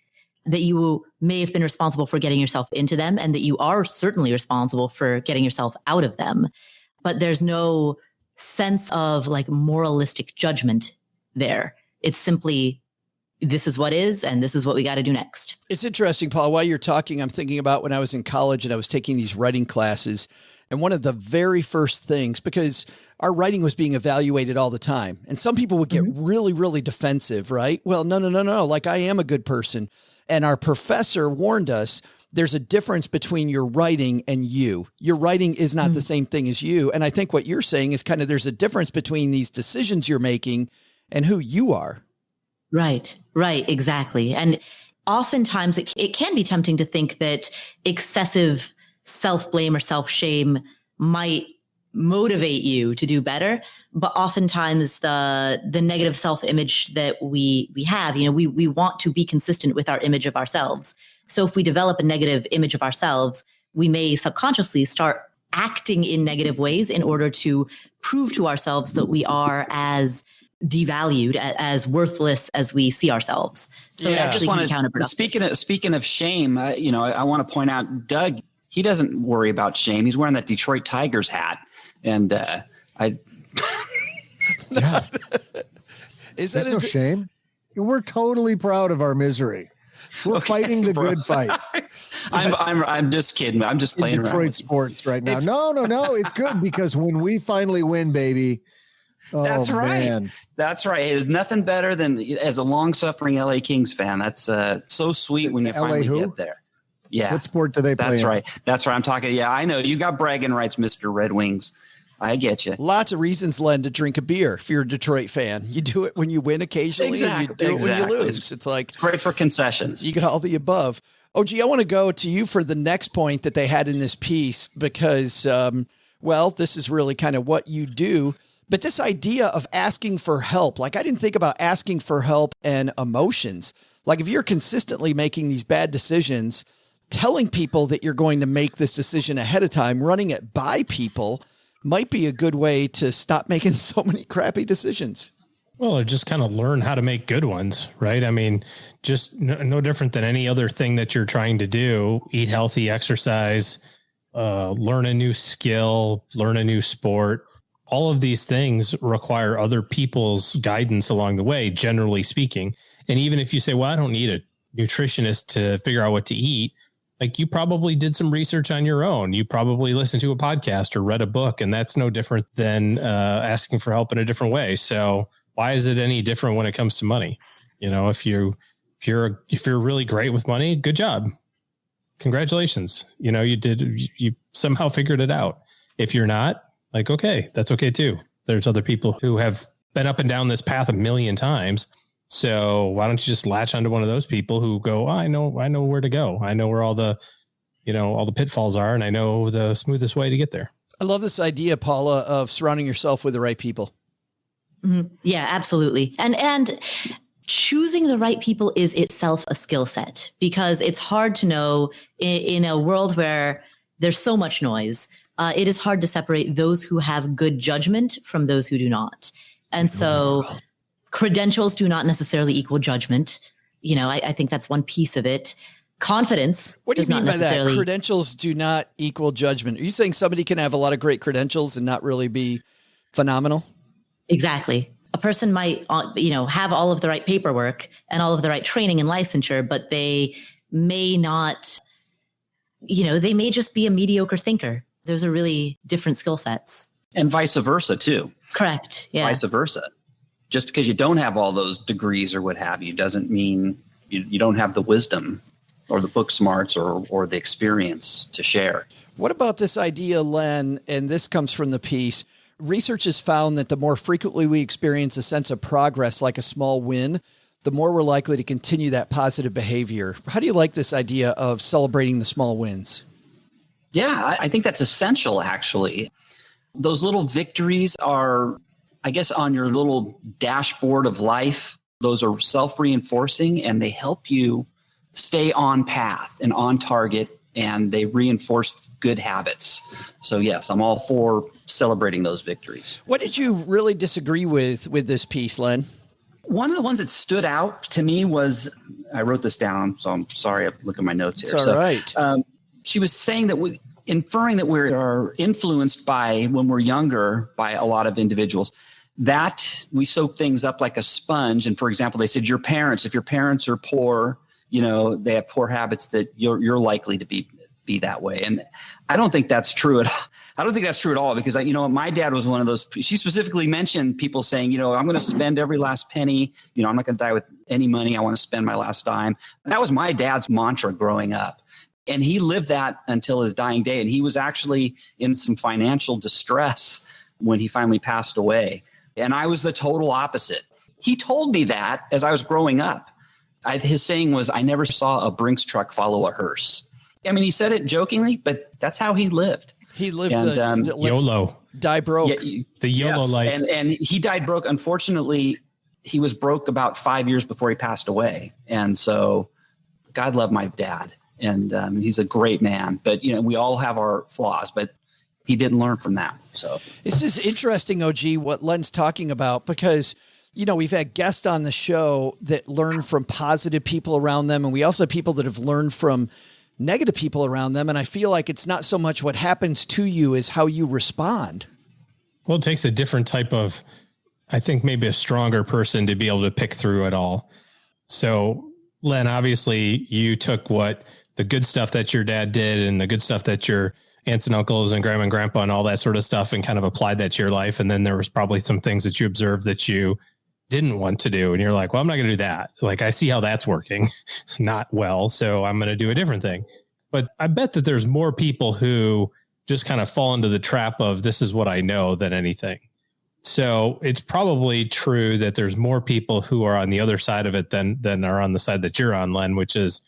that you may have been responsible for getting yourself into them and that you are certainly responsible for getting yourself out of them. But there's no sense of like moralistic judgment there. It's simply, this is what is, and this is what we got to do next. It's interesting, Paul. While you're talking, I'm thinking about when I was in college and I was taking these writing classes. And one of the very first things, because our writing was being evaluated all the time. And some people would get really, really defensive, right? Well, no. Like, I am a good person. And our professor warned us, there's a difference between your writing and you. Your writing is not the same thing as you. And I think what you're saying is kind of there's a difference between these decisions you're making and who you are. Right, exactly. And oftentimes it can be tempting to think that excessive self-blame or self-shame might motivate you to do better. But oftentimes the negative self-image that we have, we want to be consistent with our image of ourselves. So if we develop a negative image of ourselves, we may subconsciously start acting in negative ways in order to prove to ourselves that we are as devalued, as worthless as we see ourselves. So it actually can be counterproductive. Speaking of shame, I want to point out, Doug, he doesn't worry about shame. He's wearing that Detroit Tigers hat. And Is that no shame? We're totally proud of our misery. We're fighting the good fight. I'm just kidding. I'm just playing Detroit around sports right now. No. It's good because when we finally win, baby. That's right. Man. That's right. There's nothing better than, as a long-suffering LA Kings fan, that's so sweet when you finally get there. Yeah. What sport do they play? That's right. I'm talking. Yeah, I know. You got bragging rights, Mr. Red Wings. I get you. Lots of reasons, Len, to drink a beer if you're a Detroit fan. You do it when you win occasionally, and you do it when you lose. It's great for concessions. You get all the above. OG, I want to go to you for the next point that they had in this piece because, this is really kind of what you do. But this idea of asking for help, I didn't think about asking for help and emotions. If you're consistently making these bad decisions, telling people that you're going to make this decision ahead of time, running it by people might be a good way to stop making so many crappy decisions. Well, or just kind of learn how to make good ones, right? I mean, just no different than any other thing that you're trying to do. Eat healthy, exercise, learn a new skill, learn a new sport. All of these things require other people's guidance along the way, generally speaking. And even if you say, well, I don't need a nutritionist to figure out what to eat, you probably did some research on your own. You probably listened to a podcast or read a book, and that's no different than asking for help in a different way. So why is it any different when it comes to money? If you're really great with money, good job. Congratulations. You somehow figured it out. If you're not, okay, that's okay too. There's other people who have been up and down this path a million times. So why don't you just latch onto one of those people who go, I know where to go. I know where all the pitfalls are, and I know the smoothest way to get there. I love this idea, Paula, of surrounding yourself with the right people. Mm-hmm. Yeah, absolutely. And choosing the right people is itself a skill set, because it's hard to know in a world where there's so much noise. It is hard to separate those who have good judgment from those who do not. And so credentials do not necessarily equal judgment. I think that's one piece of it. Confidence. What do you mean by that? Credentials do not equal judgment. Are you saying somebody can have a lot of great credentials and not really be phenomenal? Exactly. A person might, have all of the right paperwork and all of the right training and licensure, but they may not, they may just be a mediocre thinker. Those are really different skill sets. And vice versa, too. Correct. Yeah. Vice versa. Just because you don't have all those degrees or what have you doesn't mean you don't have the wisdom or the book smarts or the experience to share. What about this idea, Len, and this comes from the piece, research has found that the more frequently we experience a sense of progress, like a small win, the more we're likely to continue that positive behavior. How do you like this idea of celebrating the small wins? Yeah, I think that's essential, actually. Those little victories are, I guess, on your little dashboard of life. Those are self-reinforcing, and they help you stay on path and on target, and they reinforce good habits. So yes, I'm all for celebrating those victories. What did you really disagree with this piece, Len? One of the ones that stood out to me was, I wrote this down, so I'm sorry, I look at my notes here. It's all right. She was saying that inferring that we are influenced by, when we're younger, by a lot of individuals, that we soak things up like a sponge. And for example, they said if your parents are poor, they have poor habits, that you're likely to be that way. And I don't think that's true at all. I don't think that's true at all, because my dad was one of those. She specifically mentioned people saying, I'm going to spend every last penny. I'm not going to die with any money. I want to spend my last dime. That was my dad's mantra growing up. And he lived that until his dying day. And he was actually in some financial distress when he finally passed away. And I was the total opposite. He told me that as I was growing up. His saying was, I never saw a Brinks truck follow a hearse. I mean, he said it jokingly, but that's how he lived. He lived the YOLO. Die broke. The YOLO life. And he died broke. Unfortunately, he was broke about 5 years before he passed away. And so God love my dad. And he's a great man. But, we all have our flaws, but he didn't learn from that. So this is interesting, OG, what Len's talking about, because, we've had guests on the show that learn from positive people around them. And we also have people that have learned from negative people around them. And I feel like it's not so much what happens to you as how you respond. Well, it takes a different type of, I think maybe a stronger person to be able to pick through it all. So Len, obviously you took the good stuff that your dad did and the good stuff that your aunts and uncles and grandma and grandpa and all that sort of stuff and kind of applied that to your life. And then there was probably some things that you observed that you didn't want to do. And you're like, well, I'm not going to do that. I see how that's working not well. So I'm going to do a different thing. But I bet that there's more people who just kind of fall into the trap of this is what I know than anything. So it's probably true that there's more people who are on the other side of it than are on the side that you're on, Len, which is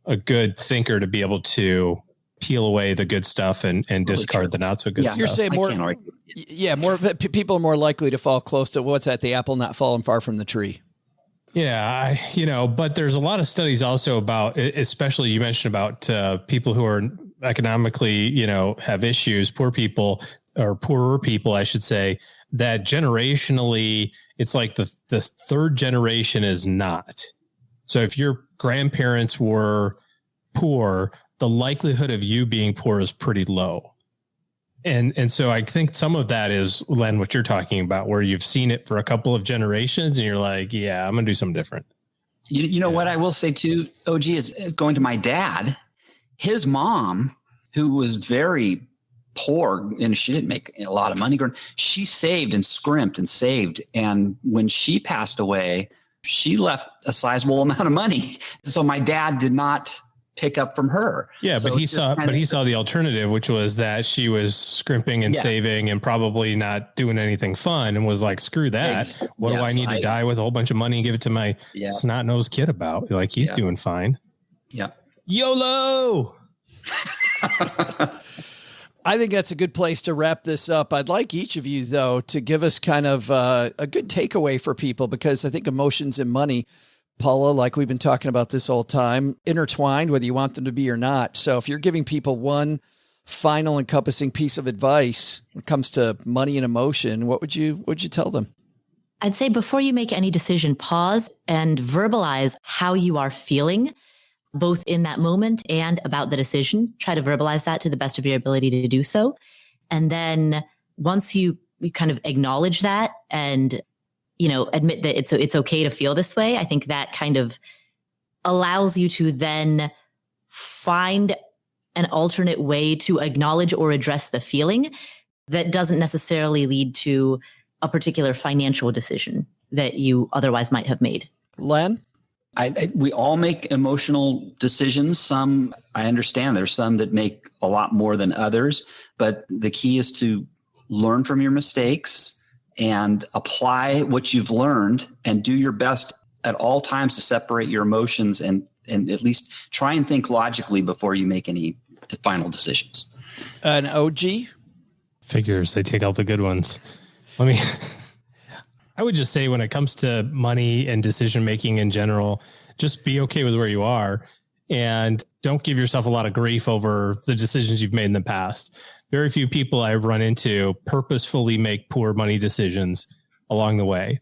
a good thinker to be able to peel away the good stuff and discard the not so good stuff. You're saying more people are more likely to fall close to what's that? The apple not falling far from the tree. Yeah, but there's a lot of studies also about, especially you mentioned about people who are economically, have issues, poor people or poorer people, I should say, that generationally, it's like the third generation is not. So if your grandparents were poor, the likelihood of you being poor is pretty low. And so I think some of that is, Len, what you're talking about, where you've seen it for a couple of generations and you're like, yeah, I'm going to do something different. You know what I will say too, OG, is going to my dad, his mom, who was very poor and she didn't make a lot of money. She saved and scrimped and saved. And when she passed away, she left a sizable amount of money. So my dad did not pick up from her. Yeah, so but he saw the alternative, which was that she was scrimping and saving and probably not doing anything fun and was like, screw that. What do I need to die with a whole bunch of money and give it to my snot-nosed kid about? Like, he's doing fine. Yeah. YOLO! I think that's a good place to wrap this up. I'd like each of you, though, to give us kind of a good takeaway for people, because I think emotions and money, Paula, like we've been talking about this whole time, intertwined, whether you want them to be or not. So if you're giving people one final encompassing piece of advice when it comes to money and emotion, what would you tell them? I'd say before you make any decision, pause and verbalize how you are feeling, both in that moment and about the decision. Try to verbalize that to the best of your ability to do so. And then once you kind of acknowledge that and, admit that it's okay to feel this way, I think that kind of allows you to then find an alternate way to acknowledge or address the feeling that doesn't necessarily lead to a particular financial decision that you otherwise might have made. Len? We all make emotional decisions. Some, I understand there's some that make a lot more than others, but the key is to learn from your mistakes and apply what you've learned and do your best at all times to separate your emotions and at least try and think logically before you make any final decisions. An OG? Figures, they take all the good ones. I would just say when it comes to money and decision-making in general, just be okay with where you are and don't give yourself a lot of grief over the decisions you've made in the past. Very few people I've run into purposefully make poor money decisions along the way.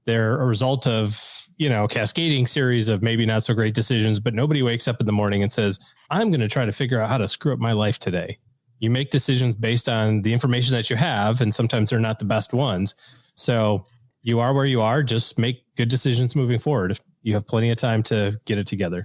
They're a result of, cascading series of maybe not so great decisions, but nobody wakes up in the morning and says, I'm going to try to figure out how to screw up my life today. You make decisions based on the information that you have, and sometimes they're not the best ones. So you are where you are. Just make good decisions moving forward. You have plenty of time to get it together.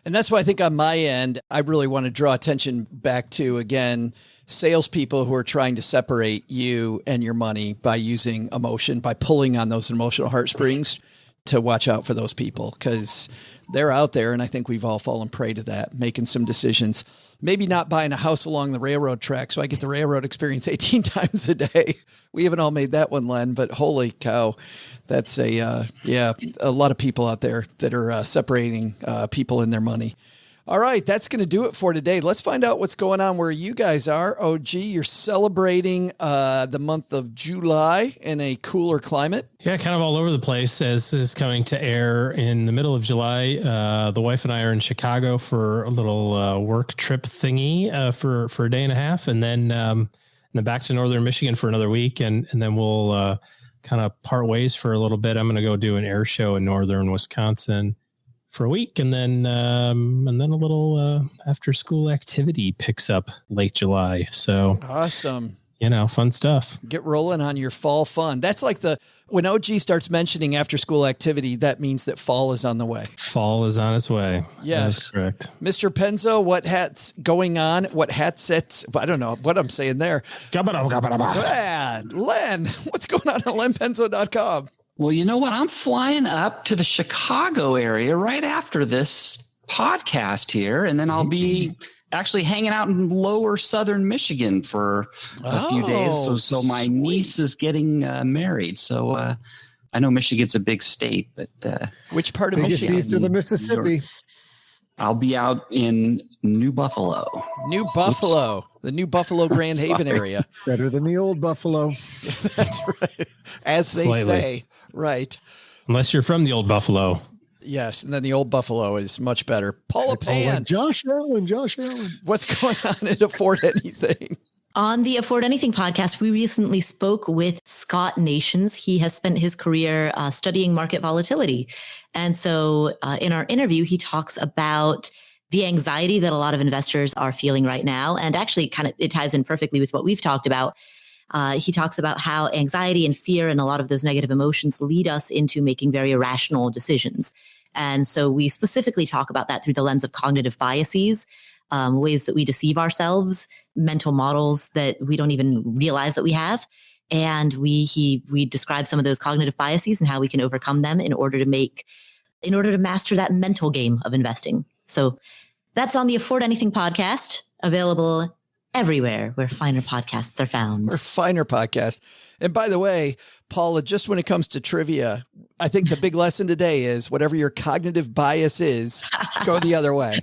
And that's why I think on my end, I really want to draw attention back to, again, salespeople who are trying to separate you and your money by using emotion, by pulling on those emotional heartstrings, to watch out for those people, because they're out there. And I think we've all fallen prey to that, making some decisions, maybe not buying a house along the railroad track so I get the railroad experience 18 times a day. We haven't all made that one, Len, but holy cow, that's a lot of people out there that are separating people and their money. All right, that's going to do it for today. Let's find out what's going on where you guys are. OG, you're celebrating the month of July in a cooler climate. Yeah, kind of all over the place. As is coming to air in the middle of July. The wife and I are in Chicago for a little work trip thingy for a day and a half, and then back to Northern Michigan for another week, and then we'll kind of part ways for a little bit. I'm going to go do an air show in Northern Wisconsin for a week, and then a little after school activity picks up late July. So awesome. Fun stuff. Get rolling on your fall fun. That's like when OG starts mentioning after school activity, that means that fall is on the way. Fall is on its way. Yes. That's correct. Mr. Penzo, what hat's going on? What hat sets? I don't know what I'm saying there. Yeah, Len, what's going on at lenpenzo.com? Well, you know what? I'm flying up to the Chicago area right after this podcast here, and then I'll be actually hanging out in lower southern Michigan for a few days. So my niece is getting married. So I know Michigan's a big state, but which part of biggest Michigan? east of the Mississippi. I'll be out in New Buffalo. New Buffalo, the New Buffalo Grand Haven area. Better than the old Buffalo. That's right. As they say, right. Unless you're from the old Buffalo. Yes, and then the old Buffalo is much better. Paula Pant. Josh Allen. What's going on at Afford Anything? On the Afford Anything podcast, we recently spoke with Scott Nations. He has spent his career studying market volatility. And so in our interview, he talks about the anxiety that a lot of investors are feeling right now. And actually it ties in perfectly with what we've talked about. He talks about how anxiety and fear and a lot of those negative emotions lead us into making very irrational decisions. And so we specifically talk about that through the lens of cognitive biases, ways that we deceive ourselves, mental models that we don't even realize that we have. And we describe some of those cognitive biases and how we can overcome them in order to master that mental game of investing. So that's on the Afford Anything podcast, available everywhere where finer podcasts are found. Where finer podcasts. And by the way, Paula, just when it comes to trivia, I think the big lesson today is whatever your cognitive bias is, go the other way.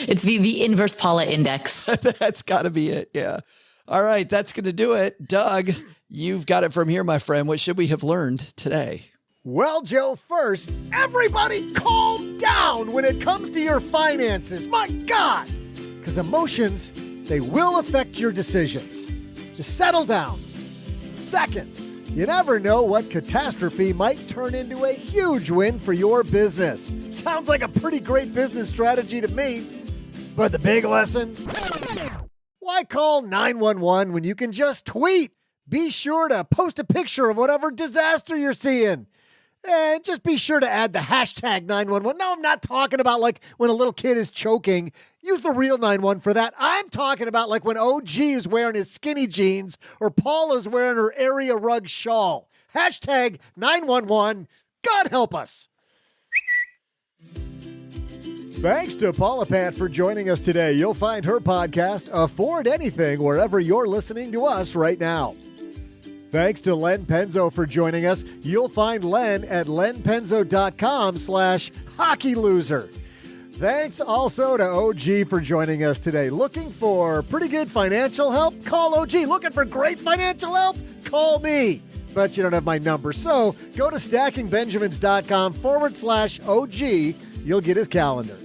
It's the inverse Paula index. That's got to be it. Yeah. All right. That's going to do it. Doug, you've got it from here, my friend. What should we have learned today? Well, Joe, first, everybody calm down when it comes to your finances. My God! Because emotions, they will affect your decisions. Just settle down. Second, you never know what catastrophe might turn into a huge win for your business. Sounds like a pretty great business strategy to me. But the big lesson? Why call 911 when you can just tweet? Be sure to post a picture of whatever disaster you're seeing. And just be sure to add the hashtag 911. No, I'm not talking about like when a little kid is choking. Use the real 911 for that. I'm talking about like when OG is wearing his skinny jeans or Paula's wearing her area rug shawl. Hashtag 911. God help us. Thanks to Paula Pant for joining us today. You'll find her podcast, Afford Anything, wherever you're listening to us right now. Thanks to Len Penzo for joining us. You'll find Len at lenpenzo.com/hockeyloser. Thanks also to OG for joining us today. Looking for pretty good financial help? Call OG. Looking for great financial help? Call me. But you don't have my number. So go to stackingbenjamins.com/OG. You'll get his calendar.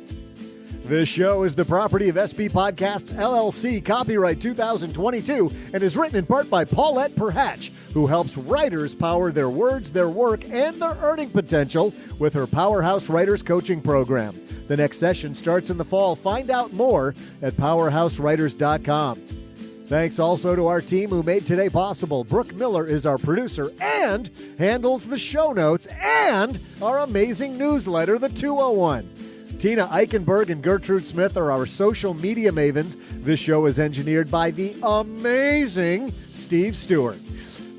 This show is the property of SB Podcasts, LLC, copyright 2022, and is written in part by Paulette Perhatch, who helps writers power their words, their work, and their earning potential with her Powerhouse Writers Coaching Program. The next session starts in the fall. Find out more at powerhousewriters.com. Thanks also to our team who made today possible. Brooke Miller is our producer and handles the show notes and our amazing newsletter, The 201. Tina Eichenberg and Gertrude Smith are our social media mavens. This show is engineered by the amazing Steve Stewart.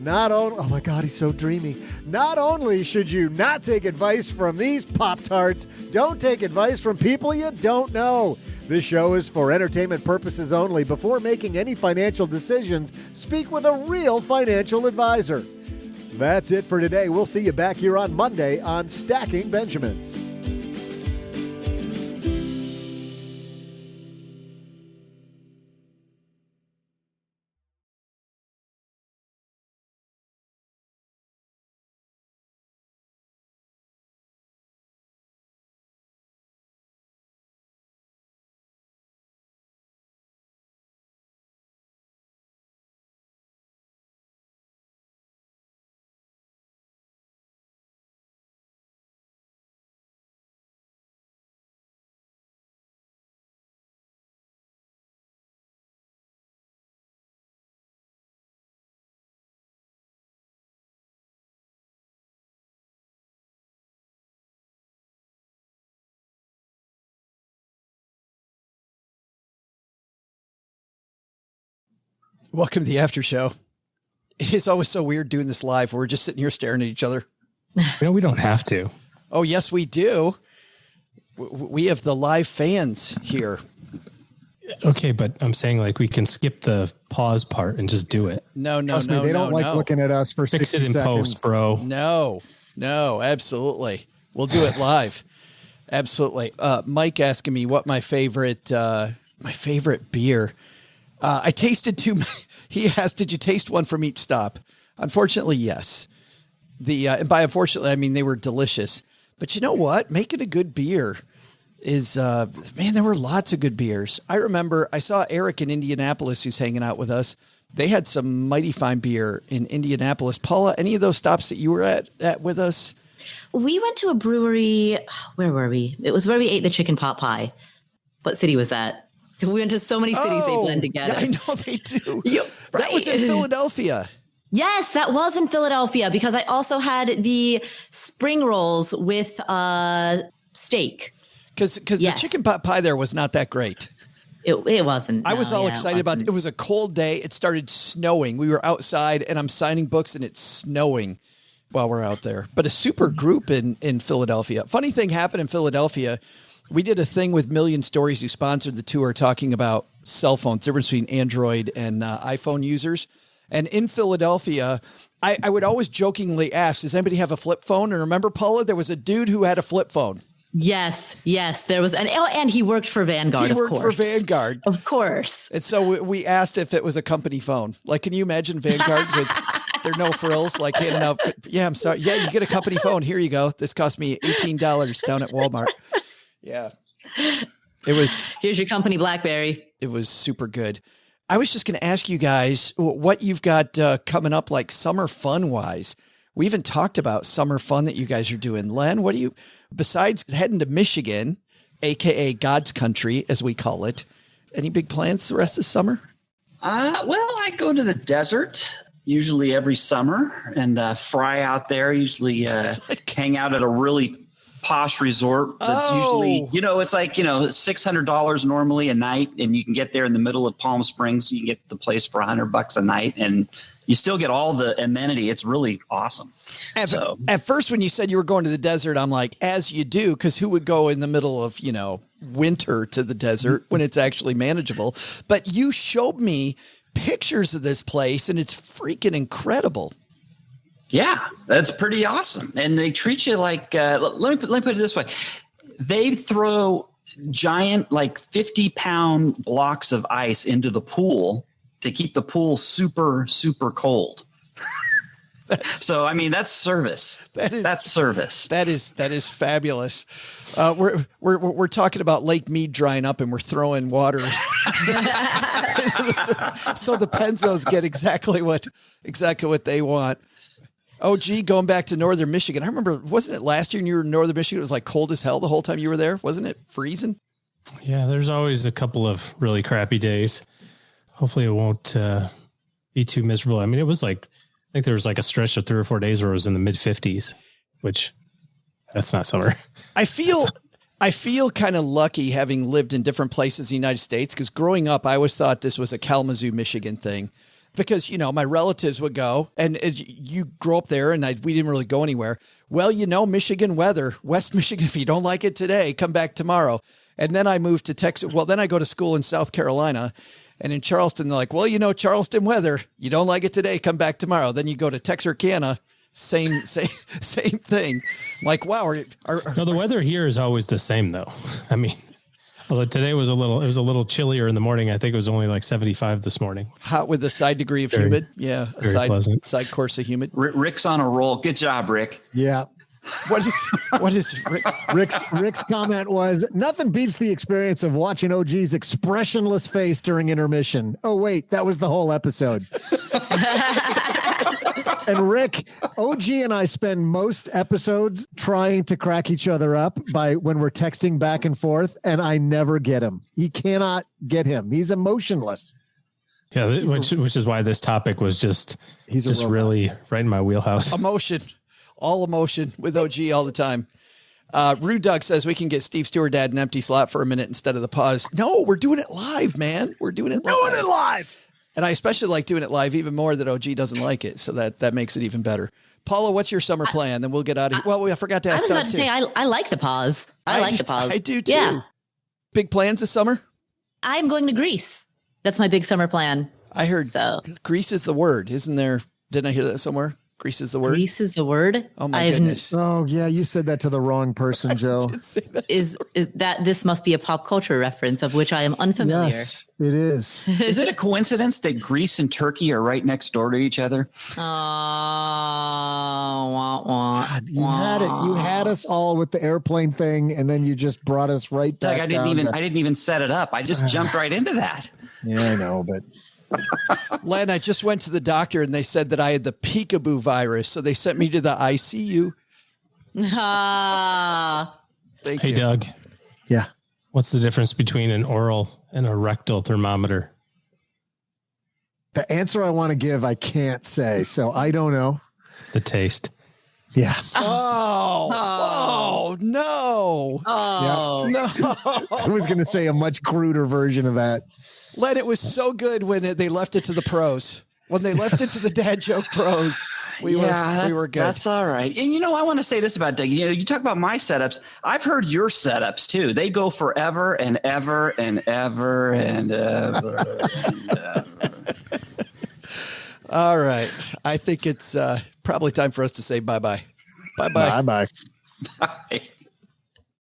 Oh my God, he's so dreamy. Not only should you not take advice from these Pop-Tarts, don't take advice from people you don't know. This show is for entertainment purposes only. Before making any financial decisions, speak with a real financial advisor. That's it for today. We'll see you back here on Monday on Stacking Benjamins. Welcome to the after show. It is always so weird doing this live. We're just sitting here staring at each other. We don't have to. Oh, yes, we do. We have the live fans here. Okay, but I'm saying like we can skip the pause part and just do it. No, Trust me, they don't like looking at us for Fix 60 it in seconds. post, bro. No, absolutely. We'll do it live. Absolutely. Mike asking me what my favorite beer. I tasted two. He asked, "Did you taste one from each stop?" Unfortunately, yes. And by unfortunately, I mean they were delicious. But you know what? Making a good beer is man. There were lots of good beers. I remember I saw Eric in Indianapolis, who's hanging out with us. They had some mighty fine beer in Indianapolis. Paula, any of those stops that you were at with us? We went to a brewery. Where were we? It was where we ate the chicken pot pie. What city was that? We went to so many cities they blend together. Yeah, I know they do. Right. That was in Philadelphia. Yes, that was in Philadelphia because I also had the spring rolls with steak. Because the chicken pot pie there was not that great. It wasn't. I was all excited about it. It was a cold day. It started snowing. We were outside and I'm signing books and it's snowing while we're out there. But a super group in Philadelphia. Funny thing happened in Philadelphia. We did a thing with Million Stories, who sponsored the tour, talking about cell phones, the difference between Android and iPhone users. And in Philadelphia, I would always jokingly ask, does anybody have a flip phone? And remember, Paula, there was a dude who had a flip phone. Yes, there was. And he worked for Vanguard, He worked for Vanguard. Of course. And so we asked if it was a company phone. Like, can you imagine Vanguard with their no frills, like handing out, yeah, I'm sorry. Yeah, you get a company phone. Here you go. This cost me $18 down at Walmart. Yeah. It was. Here's your company BlackBerry. It was super good. I was just going to ask you guys what you've got coming up, like summer fun wise. We even talked about summer fun that you guys are doing. Len, what do you, besides heading to Michigan, AKA God's country, as we call it, any big plans the rest of summer? Well, I go to the desert usually every summer and fry out there, usually hang out at a really posh resort that's usually, it's like, $600 normally a night, and you can get there in the middle of Palm Springs. You can get the place for $100 a night and you still get all the amenity. It's really awesome. At first, when you said you were going to the desert, I'm like, as you do, because who would go in the middle of, winter to the desert when it's actually manageable? But you showed me pictures of this place and it's freaking incredible. Yeah, that's pretty awesome. And they treat you like, let me put it this way. They throw giant, like 50-pound blocks of ice into the pool to keep the pool super, super cold. So, I mean, that's service. That's service. That is fabulous. We're talking about Lake Mead drying up and we're throwing water. So the Penzos get exactly what they want. Oh, gee, going back to northern Michigan. I remember, wasn't it last year when you were in northern Michigan? It was like cold as hell the whole time you were there. Wasn't it freezing? Yeah, there's always a couple of really crappy days. Hopefully it won't be too miserable. I mean, it was like, I think there was like a stretch of 3 or 4 days where it was in the mid 50s, which that's not summer. I feel kind of lucky having lived in different places in the United States, because growing up, I always thought this was a Kalamazoo, Michigan thing. Because, my relatives would go and you grow up there and we didn't really go anywhere. Well, Michigan weather, West Michigan, if you don't like it today, come back tomorrow. And then I moved to Texas. Well, then I go to school in South Carolina, and in Charleston, they're like, well, Charleston weather, you don't like it today, come back tomorrow. Then you go to Texarkana, same thing. I'm like, wow. No, the weather here is always the same though. I mean, although today it was a little chillier in the morning. I think it was only like 75 this morning. Hot with a side degree of humid. Yeah. Side course of humid. Rick's on a roll. Good job, Rick. Yeah. What is Rick's comment was, nothing beats the experience of watching OG's expressionless face during intermission. Oh, wait, that was the whole episode. And Rick, OG and I spend most episodes trying to crack each other up when we're texting back and forth, and I never get him. He cannot get him. He's emotionless. Yeah, which is why this topic was just really right in my wheelhouse. All emotion with OG all the time. Rude Doug says we can get Steve Stewart an empty slot for a minute instead of the pause. No, we're doing it live, man. We're doing it live. And I especially like doing it live even more that OG doesn't like it. So that makes it even better. Paula, what's your summer plan? Then we'll get out of here. Well, I forgot to ask. I was about to say, I like the pause. I like the pause. I do too. Yeah. Big plans this summer? I'm going to Greece. That's my big summer plan. I heard So Greece is the word, isn't there? Didn't I hear that somewhere? Greece is the word. Greece is the word. Oh my goodness! Oh yeah, you said that to the wrong person, Joe. Did say that. Is that this must be a pop culture reference of which I am unfamiliar. Yes, it is. Is it a coincidence that Greece and Turkey are right next door to each other? Oh, wah, wah, God, you had it. You had us all with the airplane thing, and then you just brought us right back. Like I didn't even set it up. I just jumped right into that. Yeah, I know, but Len, I just went to the doctor and they said that I had the peekaboo virus, so they sent me to the ICU. Ah. Thank Hey, you. Doug, yeah. what's the difference between an oral and a rectal thermometer? The answer I want to give, I can't say, so I don't know. The taste. Yeah. Oh no! Oh. No, I was going to say a much cruder version of that. Len, it was so good when they left it to the pros. When they left it to the dad joke pros, we were good. That's all right. And I want to say this about Doug. You talk about my setups. I've heard your setups too. They go forever and ever and ever and ever and ever. All right. I think it's probably time for us to say bye-bye. Bye-bye. Bye-bye. Bye.